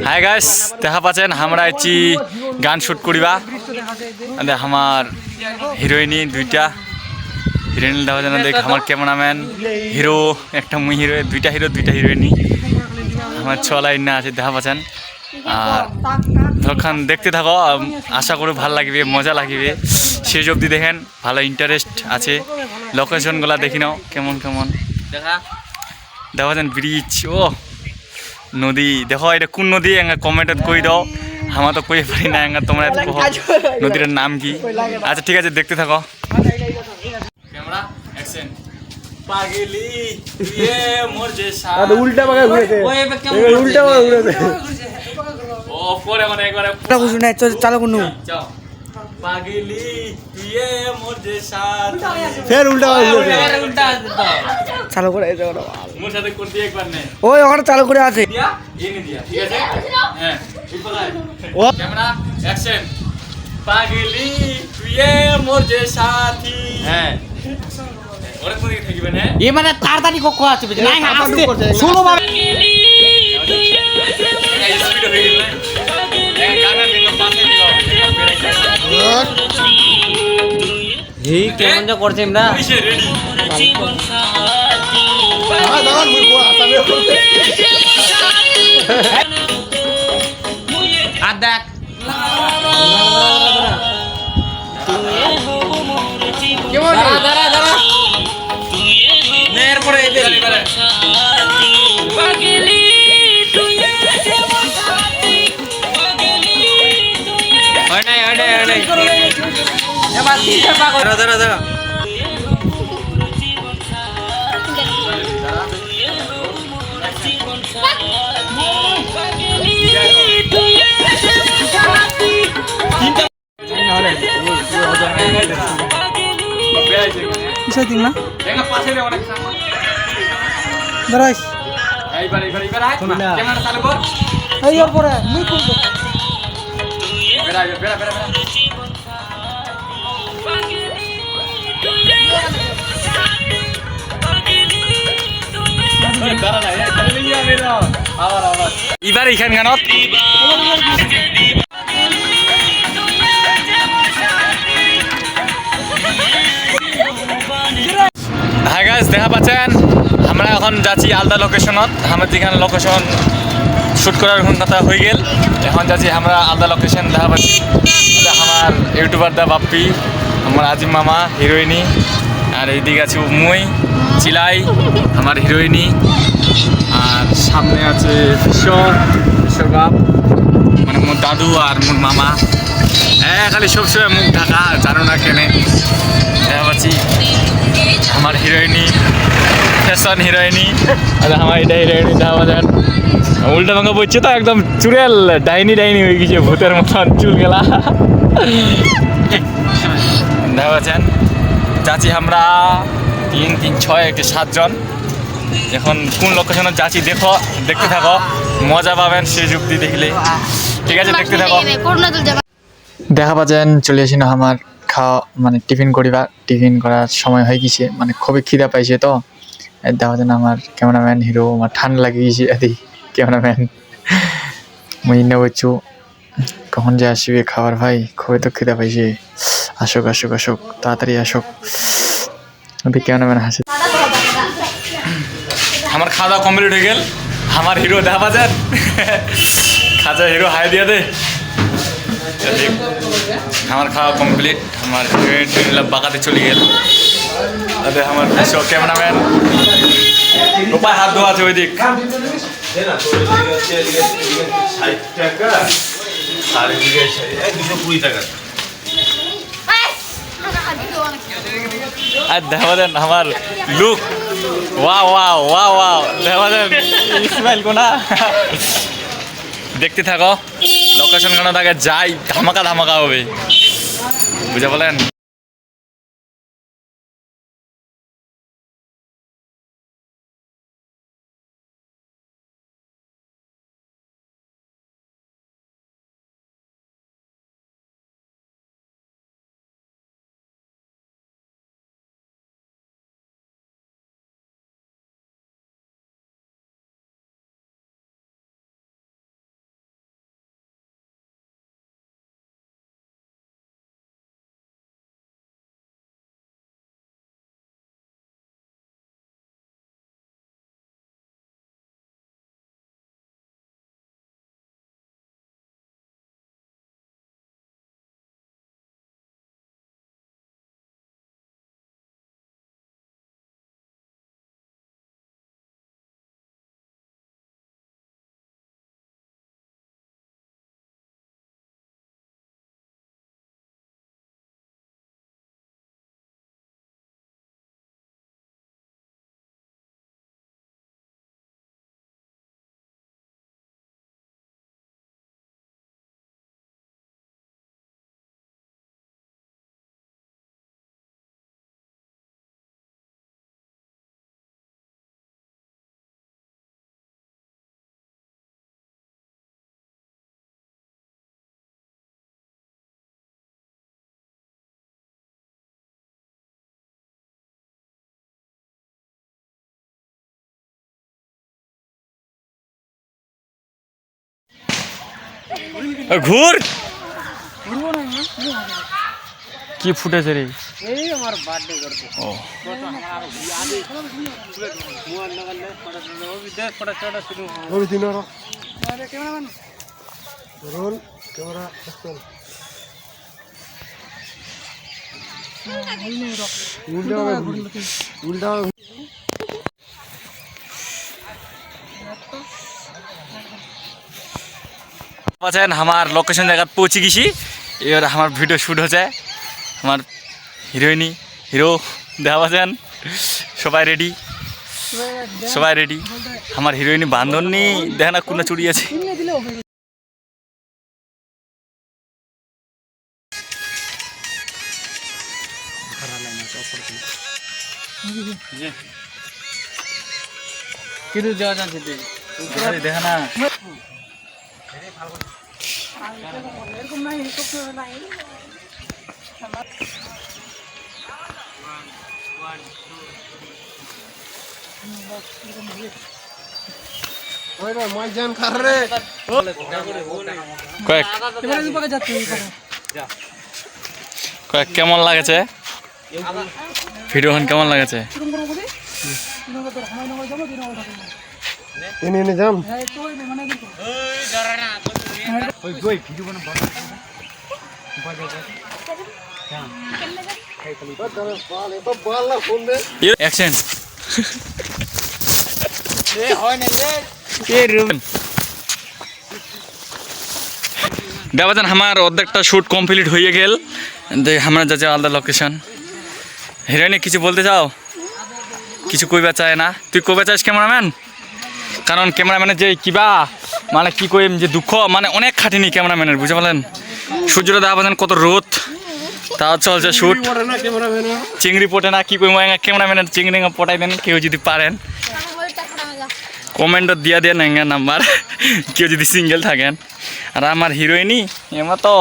Hi guys, দেখা পাচ্ছেন আমরা আছি গান শুট করিবা। আমার হিরোইনি দুইটা হিরোইন দেখা যায় না, দেখ আমার ক্যামেরাম্যান হিরো একটা মুই হিরো, দুইটা হিরো দুইটা হিরোইনি আমার ছলাই না আছে দেখা পাচ্ছেন। আর তখন দেখতে থাকো, আশা করি ভালো লাগবে, মজা লাগবে, শেষ অবধি দেখেন, ভালো ইন্টারেস্ট আছে। লোকেশনগুলো দেখি নাও কেমন কেমন দেখা পাচ্ছেন। ব্রিজ, ও নদী দেখো, এটা কোন নদী কমেন্টত কই দাও, আমার তো কই পারি না, তোমরা নদীর নাম কি। আচ্ছা ঠিক আছে, দেখতে থাকো। Camera action. পাগলি তুই মোর যে সাথ উল্টা পাকা ঘুরেছে, উল্টা পাকা ঘুরেছে। ও পরে মানে একবারে কুছু নাই, চালু করনু। যাও। পাগলি তুই মোর যে সাথ, ফের উল্টা পাকা ঘুরেছে, চালু করে এই জায়গাটা মোর সাথে করতে একবার নে। ওই ওখানে চালু করে আছে। দিয়া এনে দিয়া, ঠিক আছে? হ্যাঁ ঠিক পাকাই। ও ক্যামেরা অ্যাকশন। পাগলি তুই মোর যে সাথী। হ্যাঁ ওরে কোন দিকে থাকিবেন? হ্যাঁ এ মানে তাড়াতাড়ি কক্ষ আছে বুঝলি না, আস্তে করছে। স্লো ভাবে। এই স্পিড হয়ে গেল না, এই গানা দিন পাশে দিও। এই কেমন যা করছে আমরা কিসে রেডি? আর দেখ কেমন দাঁড়া দাঁড়া দাঁড়া নের পরে এদের হয় নাই এবার তিনটা পাগল দাঁড়া দাঁড়া দাঁড়া কিসে দিন না দেখা পাশে রে অনেক সামনে। দাঁড়াইস এইবার আয় ক্যামেরা চালু কর। এই ওর পরে মুই করব। বেড়া এবার এইখান গানত হাই গাইস, দেখা পাচ্ছেন আমরা এখন যাচ্ছি আলাদা লোকেশনত। আমরা যেখানে লোকেশন শ্যুট করার কথা হয়ে গেল, এখন যাচ্ছি আমরা আলাদা লোকেশন। দেখা পাচ্ছি আমার ইউটিউবার দা বাপ্পি, আমার আজিম মামা হিরোইনি, আর এইদিকে আছে মুই চিলাই আমার হিরোইনি, আর সামনে আছে ফিশর বাপ মানে মোর দাদু আর মোর মামা। হ্যাঁ খালি সবসময় মুখ ঢাকা, জানো না কেনে। দেখা পাচ্ছি আমার হিরোইনি, ফ্যাশন হিরোইনি, আর আমার এটা হিরোইনি। দেখা পাচ্ছেন উল্টা ভাঙা বলছে তো, একদম চুড়েল ডাইনি হয়ে গেছে, ভূতের মতন চুল গেলা। দেখা পাচ্ছেন যাচ্ছি আমরা 3, 3, 6 একটি 7 জন। এখন কোন লোকেশনে যাচ্ছি দেখতে থাকো, মজা পাবেন সেই যুক্তি দেখলে। ঠিক আছে, দেখতে থাকো। দেখা পাচ্ছেন চলে আসি না আমার খাওয়া মানে টিফিন করার সময় হয়ে গেছে, মানে খুবই খিদা পাইছে। তো দেখা যায় আমার ক্যামেরাম্যান হিরো, আমার ঠান্ডা লাগে গেছে আদি ক্যামেরাম্যান মুই না বলছু কখন যে আসবে খাবার। ভাই খুবই তো খিদা পাইছে, আসুক তাড়াতাড়ি আসুক। ক্যামেরাম্যান হাসে। আমার খাওয়া দাওয়া কমপ্লিট হয়ে গেল। আমার হিরো দেখা পাচ্ছেন, খাজা হিরো হাই দিয়া দে। আমার খাওয়া কমপ্লিট, আমার বাঁকাতে চলে গেল। তাতে আমার ক্যামেরাম্যান উপায় হাত ধোয়া আছে ওই দিক। আর দেখা পাচ্ছেন আমার লুক, ওয়াও দেখা পাচ্ছেন ইসমাইল কোনা। দেখতে থাকো, লোকেশন কোনা থাকে যাই, ধামাকা হবে, বুঝে বলেন। ঘুর কি ফুটেছে রে এই আমার বার্থডে করতে ও আছেন আমার লোকেশন জায়গা পৌঁছে গেছি এবার আমার ভিডিও শুট হচ্ছে আমার হিরোইনি হিরো দেখা পাচ্ছেন সবাই রেডি আমার হিরোইনি বান্ধন নি দেখা না কোনটা চুরি আছে কিন্তু যাওয়া যাচ্ছে দেখা না কয়েক কয়েক কেমন লাগেছে ভিডিও কেমন লাগেছে অ্যাকশন দেবাজান আমার অর্ধেকটা শ্যুট কমপ্লিট হয়ে গেল আমরা যাচ্ছি আলাদা লোকেশন হিরোইনে কিছু বলতে চাও কিছু কইবা চায় না তুই কইবা চাস ক্যামেরাম্যান কারণ ক্যামেরাম্যানের যে কিবা মানে কি কইম যে দুঃখ মানে অনেক খাটিনি ক্যামেরাম্যানের বুঝতে পারলেন সূর্যটা দেবাজান কত রোদ তা চলছে শ্যুট চিংড়ি পটে না কি কইম ক্যামেরাম্যানের চিংড়ি পটাই দেন কেউ যদি পারেন কমেন্টও দিয়া দেন এঙ্গা নাম্বার কেউ যদি সিঙ্গেল থাকেন আর আমার হিরোইনি এমা তো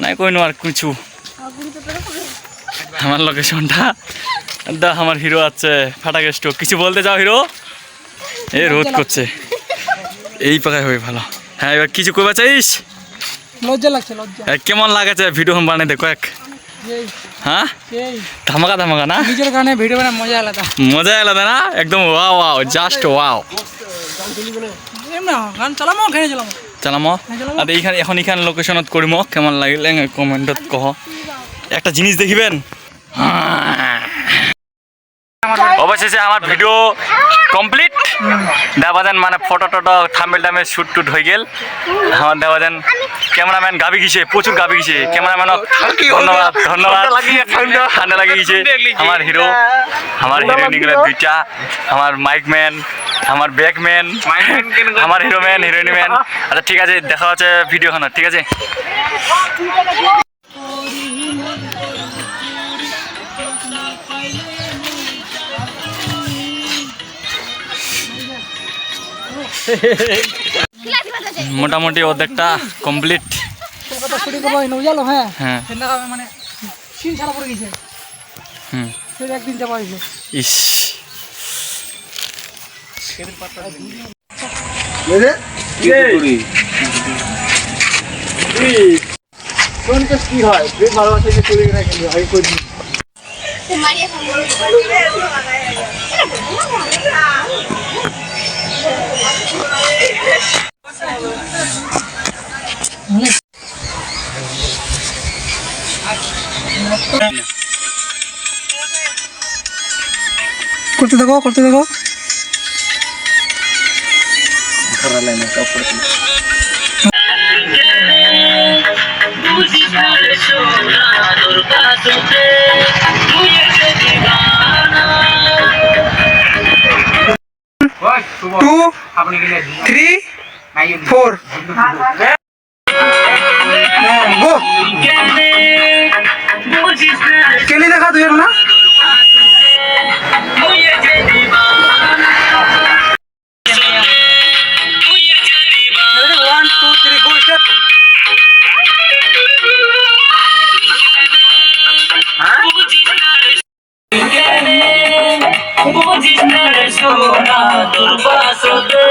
নাই কইনো আর কিছু আমার লোকেশনটা দা আমার হিরো আছে ফাটাকে স্টোক কিছু বলতে চাও হিরো এ রোদ করছে এই পাকায় হয়ে ভালো হ্যাঁ এবার কিছু কইবা চাইস লজ্জা লাগছে লজ্জা কেমন লাগাছে ভিডিও বানাই দে কয়েক হ্যাঁ ধামাকা ধামাকা না নিজের গানে ভিডিও বানায় মজা আলাদা না একদম ওয়াও ওয়াও জাস্ট ওয়াও গান চালামো খেয়ে চালামো আর এইখানে এখন এখানে লোকেশনত করিম কেমন লাগিলে কমেন্টত কহ একটা জিনিস দেখিবেন অবশেষে আমার ভিডিও কমপ্লিট দেবাজান মানে ফটো টটো থাম্বেল টামেল শুট টুট হয়ে গেল আমার দেবাজান ক্যামেরাম্যান গাবি গেছে প্রচুর গাবি গেছে ক্যামেরাম্যানক ধন্যবাদ ঠান্ডা লাগিয়ে গেছে আমার হিরো আমার হিরোইনিগুলো দুইটা আমার মাইকম্যান আমার ব্যাকম্যান আমার হিরোম্যান হিরোইনি ম্যান আচ্ছা ঠিক আছে দেখা হচ্ছে ভিডিওখানে ঠিক আছে মোটামুটি অর্ধেকটা কমপ্লিট হ্যাঁ মানে সিন ছাড়া পড়ে গেছে একদিন যাওয়া হয়েছে ইস কি হয় ভালোবাসা করতে থাকো टू 3 4 गो केली देखा तुझे ना One, two, three, go step. সোনা তোর বাসতে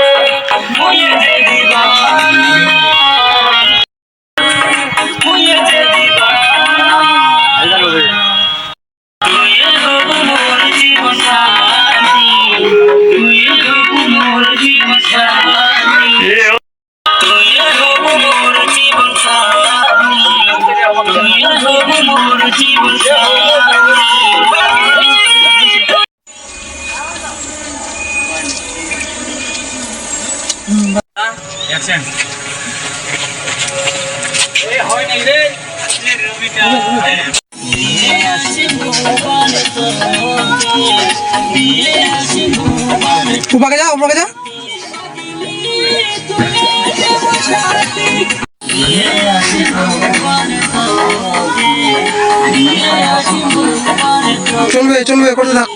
মুয়ে যে দিবানা উপরে যা উপরে যা চলবে চলবে করতে থাক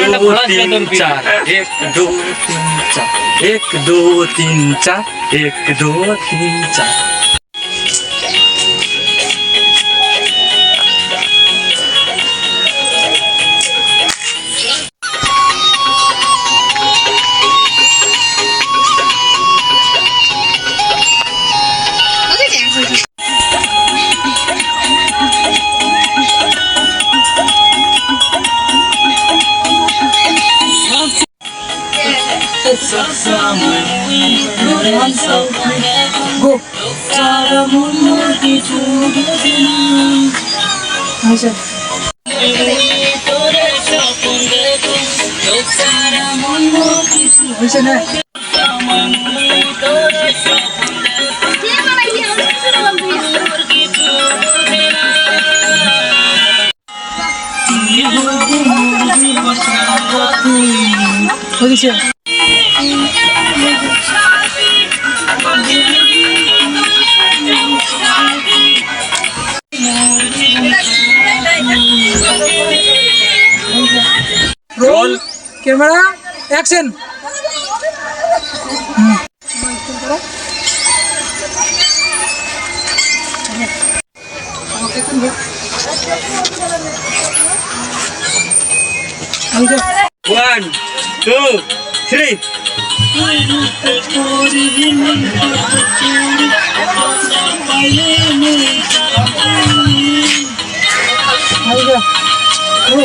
दो तीन चार एक दो तीन चार एक दो तीन चार एक दो तीन चार গো আচ্ছা হয়েছে না হয়েছে roll camera action One, two, three.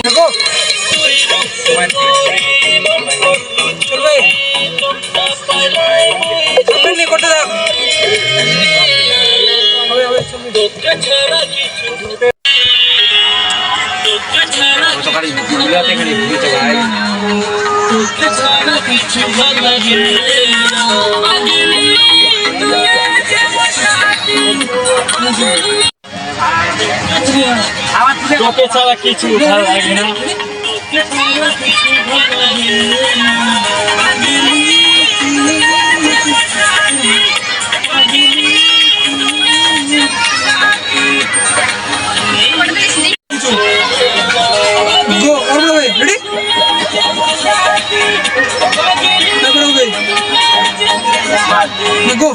দেখো চলবে চলবে করতে দাও হবে হবে চলবে তোকে ছাড়া কিছু ভালো লাগে না গো আর হবে রেডি তারপর হবে গো